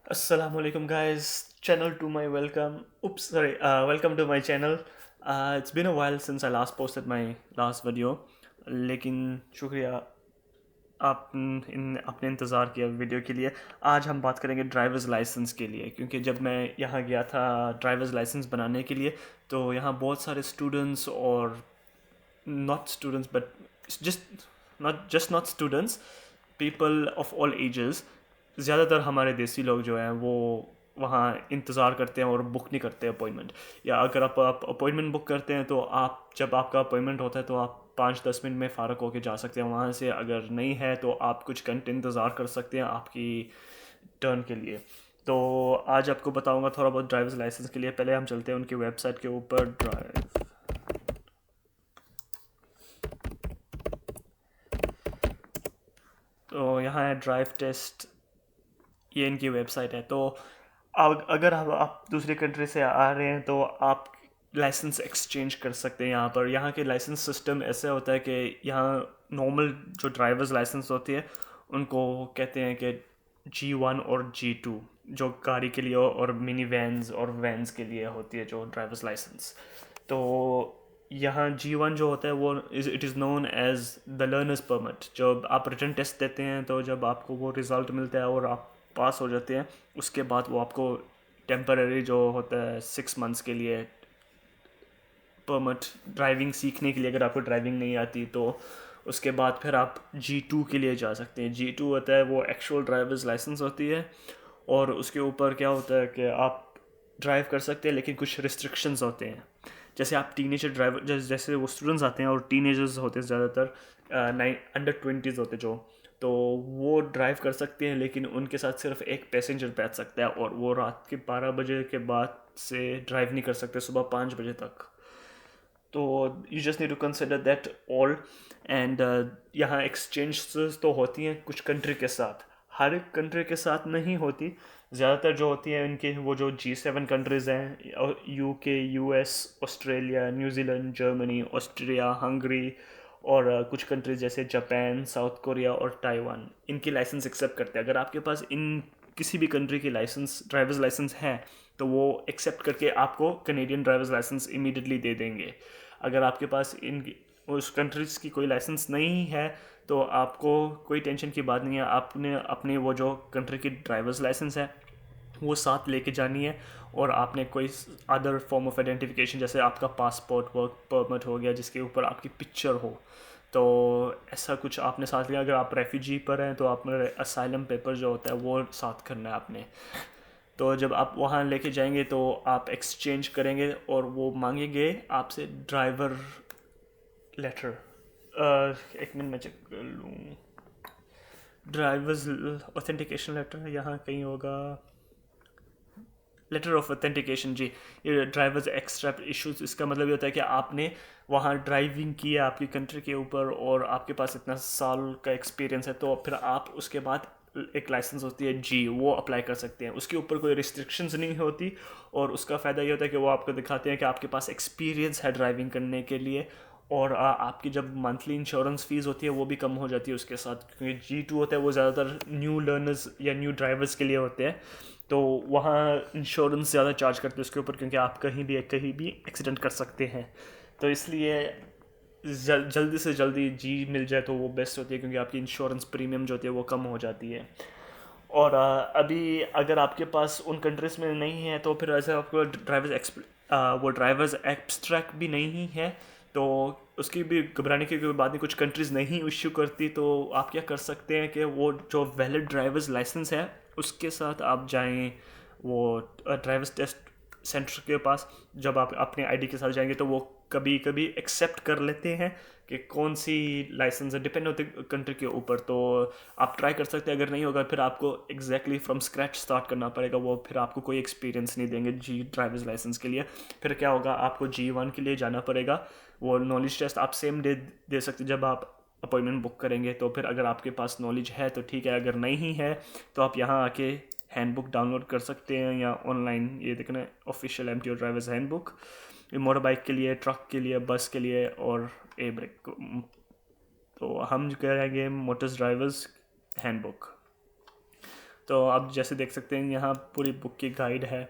Assalamualaikum guys, channel to my welcome. Oops, sorry. Welcome to my channel. It's been a while since I last posted my last video, लेकिन शुक्रिया आप इन आपने इंतज़ार किया video के लिए। आज हम बात करेंगे ड्राइवर्स लाइसेंस के लिए, क्योंकि जब मैं यहाँ गया था ड्राइवर्स लाइसेंस बनाने के लिए, तो यहाँ बहुत सारे स्टूडेंट्स और not students but just not students, people of all ages, ज़्यादातर हमारे देसी लोग जो हैं वो वहाँ इंतज़ार करते हैं और बुक नहीं करते अपॉइंटमेंट। या अगर आप अपॉइंटमेंट बुक करते हैं तो आप जब आपका अपॉइंटमेंट होता है तो आप 5-10 मिनट में फ़ारग होके जा सकते हैं वहाँ से। अगर नहीं है तो आप कुछ घंटे इंतज़ार कर सकते हैं आपकी टर्न के लिए। तो आज आपको बताऊंगा थोड़ा बहुत ड्राइवर्स लाइसेंस के लिए। पहले हम चलते हैं उनकी वेबसाइट के ऊपर। ड्राइव तो यहाँ है ड्राइव टेस्ट, ये इनकी वेबसाइट है। तो अगर आप दूसरी कंट्री से आ रहे हैं तो आप लाइसेंस एक्सचेंज कर सकते हैं यहाँ पर। यहाँ के लाइसेंस सिस्टम ऐसे होता है कि यहाँ नॉर्मल जो ड्राइवर्स लाइसेंस होती है उनको कहते हैं कि G1 और G2, जो गाड़ी के लिए और मिनी वैन्स और वैन्स के लिए होती है जो ड्राइवर्स लाइसेंस। तो यहाँ G1 जो होता है वो it is known as the learners permit. जब आप रिटन टेस्ट देते हैं तो जब आपको वो रिज़ल्ट मिलता है और आप पास हो जाते हैं, उसके बाद वो आपको टेम्पररी जो होता है 6 मंथ्स के लिए परमिट ड्राइविंग सीखने के लिए, अगर आपको ड्राइविंग नहीं आती तो उसके बाद फिर आप G2 के लिए जा सकते हैं। G2 होता है वो एक्चुअल ड्राइवर्स लाइसेंस होती है, और उसके ऊपर क्या होता है कि आप ड्राइव कर सकते हैं लेकिन कुछ रिस्ट्रिक्शंस होते हैं। जैसे आप टीनेजर ड्राइवर, जैसे वो स्टूडेंट्स आते हैं और टीनेजर्स होते हैं ज़्यादातर, अंडर 20s होते जो, तो वो ड्राइव कर सकते हैं लेकिन उनके साथ सिर्फ एक पैसेंजर बैठ सकता है, और वो रात के 12 बजे के बाद से ड्राइव नहीं कर सकते सुबह 5 बजे तक। तो you just need to consider that all. And यहाँ एक्सचेंज तो होती हैं कुछ कंट्री के साथ, हर एक कंट्री के साथ नहीं होती। ज़्यादातर जो होती हैं इनके वो जो G7 कंट्रीज़ हैं, UK, US, Australia, New Zealand, Germany, Austria, Hungary, और कुछ कंट्रीज जैसे जापान, साउथ कोरिया और ताइवान, इनकी लाइसेंस एक्सेप्ट करते हैं। अगर आपके पास इन किसी भी कंट्री की लाइसेंस, ड्राइवर्स लाइसेंस है, तो वो एक्सेप्ट करके आपको कनेडियन ड्राइवर्स लाइसेंस इमीडिएटली दे देंगे। अगर आपके पास इन उस कंट्रीज़ की कोई लाइसेंस नहीं है तो आपको कोई टेंशन की बात नहीं है। आपने अपने वो जो कंट्री की ड्राइवर्स लाइसेंस है वो साथ लेके जानी है, और आपने कोई अदर फॉर्म ऑफ आइडेंटिफिकेशन, जैसे आपका पासपोर्ट, वर्क परमिट हो गया जिसके ऊपर आपकी पिक्चर हो, तो ऐसा कुछ आपने साथ लिया। अगर आप रेफ्यूजी पर हैं तो आपने असाइलम पेपर जो होता है वो साथ करना है आपने। तो जब आप वहाँ लेके जाएंगे तो आप एक्सचेंज करेंगे और वो मांगेंगे आपसे ड्राइवर लेटर। एक मिनट में चेक कर लूँ। ड्राइवर्स ऑथेंटिकेशन लेटर यहाँ कहीं होगा। लेटर ऑफ ऑथेंटिकेशन, जी, ये ड्राइवर्स एक्सट्रैक्ट इश्यूज, इसका मतलब ये होता है कि आपने वहाँ ड्राइविंग की है आपकी कंट्री के ऊपर और आपके पास इतना साल का एक्सपीरियंस है, तो फिर आप उसके बाद एक लाइसेंस होती है जी, वो अप्लाई कर सकते हैं। उसके ऊपर कोई रिस्ट्रिक्शंस नहीं होती, और उसका फ़ायदा ये होता है कि वो आपको दिखाते हैं कि आपके पास एक्सपीरियंस है ड्राइविंग करने के लिए। और आपकी जब मंथली इंश्योरेंस फीस होती है वो भी कम हो जाती है उसके साथ, क्योंकि G2 होता है वो ज़्यादातर न्यू लर्नर्स या न्यू ड्राइवर्स के लिए होते हैं। तो वहाँ इंश्योरेंस ज़्यादा चार्ज करते हैं उसके ऊपर, क्योंकि आप कहीं भी एक्सीडेंट कर सकते हैं। तो इसलिए जल्दी से जल्दी जी मिल जाए तो वो बेस्ट होती है, क्योंकि आपकी इंश्योरेंस प्रीमियम जो होती है वो कम हो जाती है। और अभी अगर आपके पास उन कंट्रीज़ में नहीं है तो फिर ऐसे आपको वो ड्राइवर्स एक्सट्रैक्ट भी नहीं है, तो उसकी भी घबराने की कोई बात नहीं। कुछ कंट्रीज़ नहीं इश्यू करती, तो आप क्या कर सकते हैं कि वो जो वैलिड ड्राइवर्स लाइसेंस है उसके साथ आप जाएं वो ड्राइवर्स टेस्ट सेंटर के पास। जब आप अपने आईडी के साथ जाएंगे तो वो कभी कभी एक्सेप्ट कर लेते हैं कि कौन सी लाइसेंस है, डिपेंड होती है कंट्री के ऊपर। तो आप ट्राई कर सकते हैं, अगर नहीं होगा फिर आपको एग्जैक्टली फ्रॉम स्क्रैच स्टार्ट करना पड़ेगा। वो फिर आपको कोई एक्सपीरियंस नहीं देंगे जी ड्राइवर्स लाइसेंस के लिए। फिर क्या होगा, आपको G1 के लिए जाना पड़ेगा। वो नॉलेज टेस्ट आप सेम डे दे सकते हैं जब आप अपॉइंटमेंट बुक करेंगे। तो फिर अगर आपके पास नॉलेज है तो ठीक है, अगर नहीं है तो आप यहाँ आके हैंडबुक डाउनलोड कर सकते हैं, या ऑनलाइन ये देखना है official MTO drivers handbook, motor bike के लिए, ट्रक के लिए, बस के लिए और ए ब्रेक। तो हम जो करेंगे मोटर्स ड्राइवर्स हैंडबुक। तो आप जैसे देख सकते हैं यहाँ पूरी बुक की गाइड है,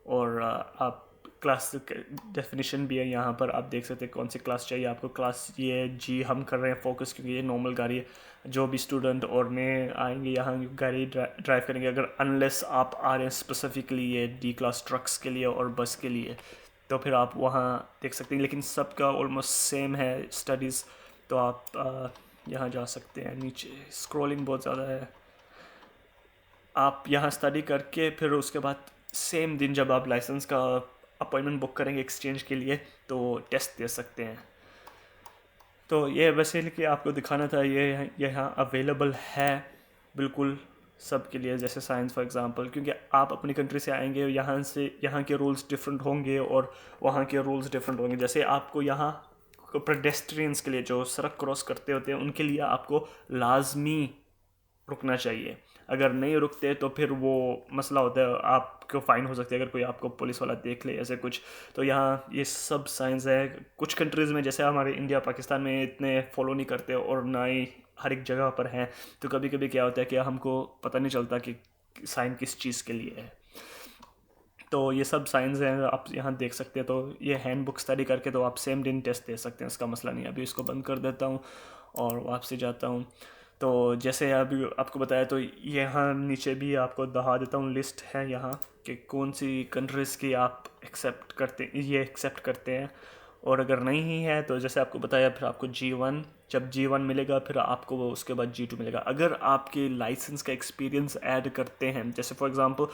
और आप क्लास डेफिनेशन भी है यहाँ पर। आप देख सकते हैं कौन सी क्लास चाहिए आपको। क्लास ये जी हम कर रहे हैं फोकस, क्योंकि ये नॉर्मल गाड़ी है। जो भी स्टूडेंट और नए आएंगे यहाँ गाड़ी ड्राइव करेंगे, अगर अनलेस आप आ रहे हैं स्पेसिफिकली ये डी क्लास ट्रक्स के लिए और बस के लिए, तो फिर आप वहाँ देख सकते हैं। लेकिन सबका ऑलमोस्ट सेम है स्टडीज़, तो आप यहाँ जा सकते हैं। नीचे स्क्रॉलिंग बहुत ज़्यादा है। आप यहाँ स्टडी करके फिर उसके बाद सेम दिन जब आप लाइसेंस का अपॉइंटमेंट बुक करेंगे एक्सचेंज के लिए, तो टेस्ट दे सकते हैं। तो ये वैसे कि आपको दिखाना था, ये यहाँ अवेलेबल है बिल्कुल सब के लिए, जैसे साइंस फॉर एग्जांपल, क्योंकि आप अपनी कंट्री से आएंगे, यहाँ के रूल्स डिफरेंट होंगे और वहाँ के रूल्स डिफरेंट होंगे। जैसे आपको यहाँ पेडेस्ट्रियंस के लिए, जो सड़क क्रॉस करते होते हैं, उनके लिए आपको लाजमी रुकना चाहिए। अगर नहीं रुकते तो फिर वो मसला होता है, आपको फ़ाइन हो सकती है अगर कोई आपको पुलिस वाला देख ले ऐसे कुछ। तो यहाँ ये सब साइंस है। कुछ कंट्रीज़ में, जैसे हमारे इंडिया पाकिस्तान में, इतने फॉलो नहीं करते और ना ही हर एक जगह पर हैं। तो कभी कभी क्या होता है कि हमको पता नहीं चलता कि साइन किस चीज़ के लिए है। तो ये सब साइंस हैं, आप यहाँ देख सकते हैं। तो ये हैंड बुक स्टडी करके तो आप सेम दिन टेस्ट दे सकते हैं, इसका मसला नहीं है। अभी इसको बंद कर देता हूँ और वापसी जाता हूँ। तो जैसे अभी आपको बताया, तो यहाँ नीचे भी आपको दिखा देता हूँ, लिस्ट है यहाँ कि कौन सी कंट्रीज़ की आप एक्सेप्ट करते हैं। और अगर नहीं है तो जैसे आपको बताया, फिर आपको G1, जब G1 मिलेगा फिर आपको वो उसके बाद G2 मिलेगा। अगर आपके लाइसेंस का एक्सपीरियंस ऐड करते हैं, जैसे फॉर एग्जांपल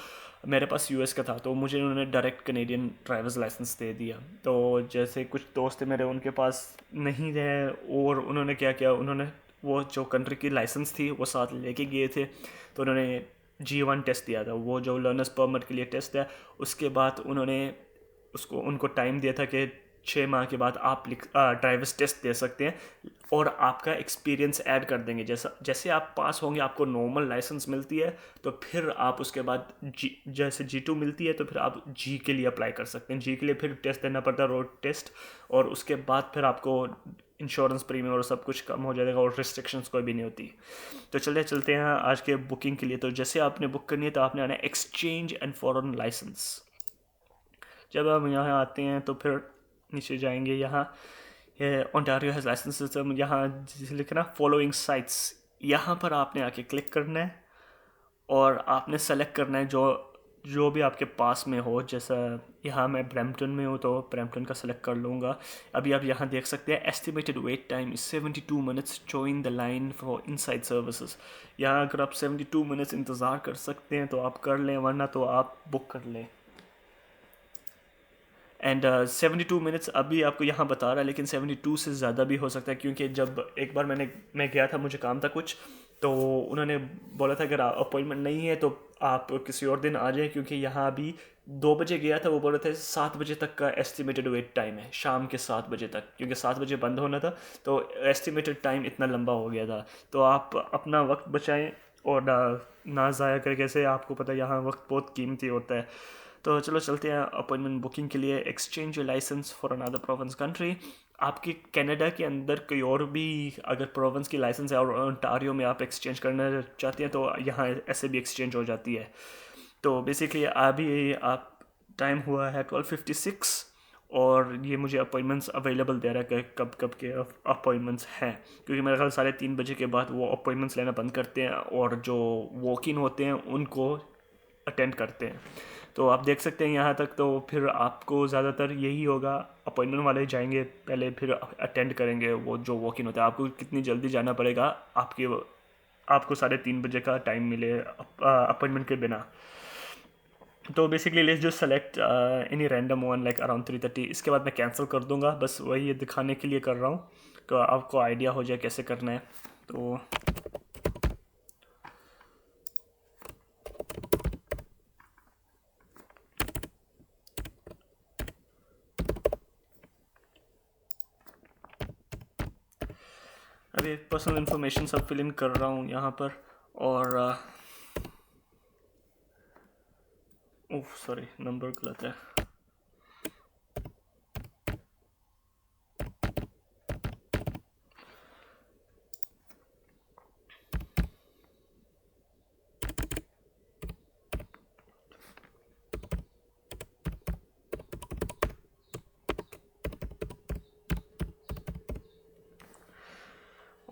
मेरे पास US का था, तो मुझे उन्होंने डायरेक्ट कनेडियन ड्राइवर्स लाइसेंस दे दिया। तो जैसे कुछ दोस्त थे मेरे, उनके पास नहीं है, और उन्होंने क्या किया, उन्होंने वो जो कंट्री की लाइसेंस थी वो साथ लेके गए थे। तो उन्होंने G1 टेस्ट दिया था, वो जो लर्नर्स परमिट के लिए टेस्ट है। उसके बाद उनको टाइम दिया था कि 6 माह के बाद आप ड्राइवर्स टेस्ट दे सकते हैं, और आपका एक्सपीरियंस ऐड कर देंगे। जैसे आप पास होंगे, आपको नॉर्मल लाइसेंस मिलती है, तो फिर आप उसके बाद जैसे G2 मिलती है, तो फिर आप G के लिए अप्लाई कर सकते हैं। G के लिए फिर टेस्ट देना पड़ता है, रोड टेस्ट, और उसके बाद फिर आपको इंश्योरेंस प्रीमियम और सब कुछ कम हो जाएगा, और रिस्ट्रिक्शंस कोई भी नहीं होती। तो चलते हैं आज के बुकिंग के लिए। तो जैसे आपने बुक करनी है, तो आपने आना है एक्सचेंज एंड फॉरेन लाइसेंस। जब हम यहाँ आते हैं तो फिर नीचे जाएंगे, यहाँ ओंटारियो हैज़ लाइसेंस सिस्टम, यहाँ जिसे लिखना फॉलोइंग साइट्स, यहाँ पर आपने आके क्लिक करना है और आपने सेलेक्ट करना है जो भी आपके पास में हो। जैसा यहाँ मैं ब्रैम्पटन में हूँ, तो ब्रैम्पटन का सेलेक्ट कर लूँगा। अभी आप यहाँ देख सकते हैं estimated wait time is 72 minutes, join the line for inside services. यहाँ अगर आप 72 मिनट्स इंतज़ार कर सकते हैं तो आप कर लें, वरना तो आप बुक कर लें। एंड 72 मिनट्स अभी आपको यहाँ बता रहा है, लेकिन 72 से ज़्यादा भी हो सकता है, क्योंकि जब एक बार मैं गया था, मुझे काम था कुछ, तो उन्होंने बोला था अगर अपॉइंटमेंट नहीं है तो आप किसी और दिन आ जाए, क्योंकि यहाँ अभी 2 बजे गया था, वो बोल रहे थे 7 बजे तक का एस्टिमेटेड वेट टाइम है, शाम के 7 बजे तक, क्योंकि 7 बजे बंद होना था। तो एस्टिमेटेड टाइम इतना लंबा हो गया था। तो आप अपना वक्त बचाएं और ना ज़ाया करें। कैसे आपको पता है यहाँ वक्त बहुत कीमती होता है। तो चलो चलते हैं अपॉइंटमेंट बुकिंग के लिए। Exchange your licence for another province country. आपकी कनाडा के अंदर कोई और भी अगर प्रोविंस की लाइसेंस है और ओंटारियो में आप एक्सचेंज करना चाहते हैं, तो यहाँ ऐसे भी एक्सचेंज हो जाती है। तो बेसिकली अभी आप टाइम हुआ है 12:56, और ये मुझे अपॉइंटमेंट्स अवेलेबल दे रहा है कि कब कब के अपॉइंटमेंट्स हैं, क्योंकि मेरे ख्याल 3:30 बजे के बाद वो अपॉइंटमेंट्स लेना बंद करते हैं, और जो वॉक इन होते हैं उनको अटेंड करते हैं। तो आप देख सकते हैं यहाँ तक। तो फिर आपको ज़्यादातर यही होगा, अपॉइंटमेंट वाले जाएंगे पहले, फिर अटेंड करेंगे वो जो वॉक इन होता है। आपको कितनी जल्दी जाना पड़ेगा, आपको 3:30 बजे का टाइम मिले अपॉइंटमेंट के बिना। तो basically let's just select any random one like around 3:30। इसके बाद मैं कैंसिल कर दूंगा, बस वही दिखाने के लिए कर रहा हूँ, तो आपको आइडिया हो जाए कैसे करना है। तो अभी पर्सनल इन्फॉर्मेशन सब फिल इन कर रहा हूँ यहाँ पर, और ओह सॉरी, नंबर गलत है।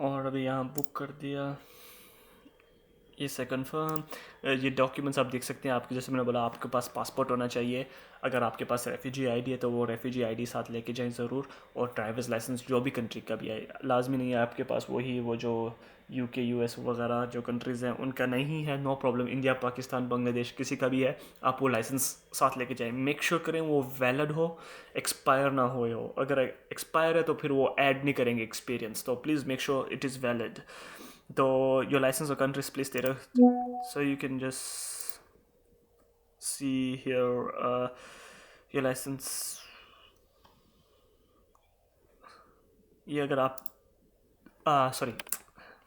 और अभी यहाँ बुक कर दिया, ये से कन्फर्म। ये डॉक्यूमेंट्स आप देख सकते हैं आपके, जैसे मैंने बोला आपके पास पासपोर्ट होना चाहिए। अगर आपके पास रेफ्यूजी आईडी है तो वो रेफ्यूजी आईडी साथ लेके जाएं ज़रूर, और ड्राइवर्स लाइसेंस जो भी कंट्री का भी है, लाजमी नहीं है आपके पास वही वो जो यूके यूएस वगैरह जो कंट्रीज़ हैं उनका नहीं है, no problem. India Pakistan Bangladesh किसी का भी है, आप वो लाइसेंस साथ लेके जाएं। मेक श्योर करें वो वैलिड हो, एक्सपायर ना हो। अगर एक्सपायर है तो फिर वो ऐड नहीं करेंगे एक्सपीरियंस, तो please make sure it is valid. So your license or country's please there. So you can just see here your license. ये अगर आप सॉरी,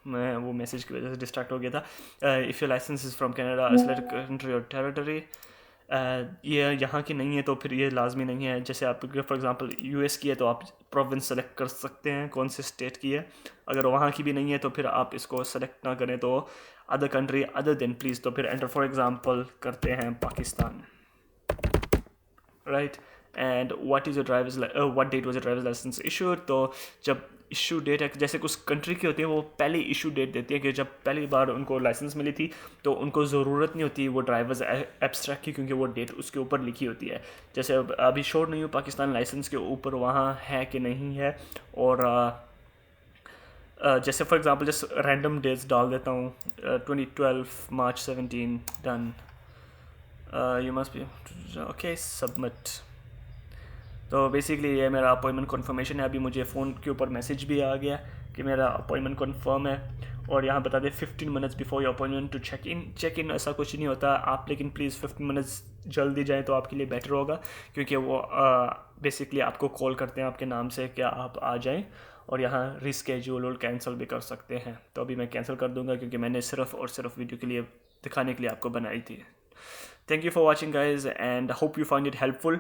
मैं वो मैसेज की वजह से डिस्ट्रैक्ट हो गया था। If your licence is from Canada select country और टेरिटरी, ये यहाँ की नहीं है तो फिर ये लाजमी नहीं है। जैसे आप फॉर एग्जांपल यूएस की है तो आप प्रोविंस सेलेक्ट कर सकते हैं कौन से स्टेट की है। अगर वहाँ की भी नहीं है तो फिर आप इसको सेलेक्ट ना करें, तो other country other then please, तो फिर एंटर फॉर एग्जांपल करते हैं Pakistan, right. And what is your driver's what date was your driver's licence issued, तो जब इशू डेट है, जैसे कुछ कंट्री की होती है वो पहले इशू डेट देती है कि जब पहली बार उनको लाइसेंस मिली थी तो उनको ज़रूरत नहीं होती वो ड्राइवर्स एब्स्ट्रैक्ट की, क्योंकि वो डेट उसके ऊपर लिखी होती है। जैसे अभी श्योर नहीं हूँ पाकिस्तान लाइसेंस के ऊपर वहाँ है कि नहीं है, और जैसे for example just random dates डाल देता हूँ, 2012 March 17 done, you must be okay submit. तो बेसिकली ये मेरा अपॉइंटमेंट कन्फर्मेशन है। अभी मुझे फ़ोन के ऊपर मैसेज भी आ गया कि मेरा अपॉइंटमेंट कन्फर्म है, और यहाँ बता दें 15 minutes before your appointment to check in ऐसा कुछ नहीं होता आप, लेकिन प्लीज़ 15 मिनट्स जल्दी जाएँ तो आपके लिए बेटर होगा, क्योंकि वो बेसिकली आपको कॉल करते हैं आपके नाम से क्या आप आ जाएँ, और यहाँ रिस्केड्यूल और कैंसिल भी कर सकते हैं। तो अभी मैं कैंसिल कर दूँगा क्योंकि मैंने सिर्फ और सिर्फ वीडियो के लिए दिखाने के लिए आपको बनाई थी। Thank you for watching guys, and I hope you found it helpful,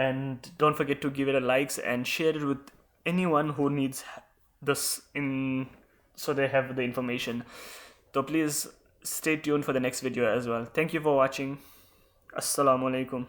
and don't forget to give it a likes and share it with anyone who needs this in so they have the information. So please stay tuned for the next video as well. Thank you for watching. Assalamu alaikum.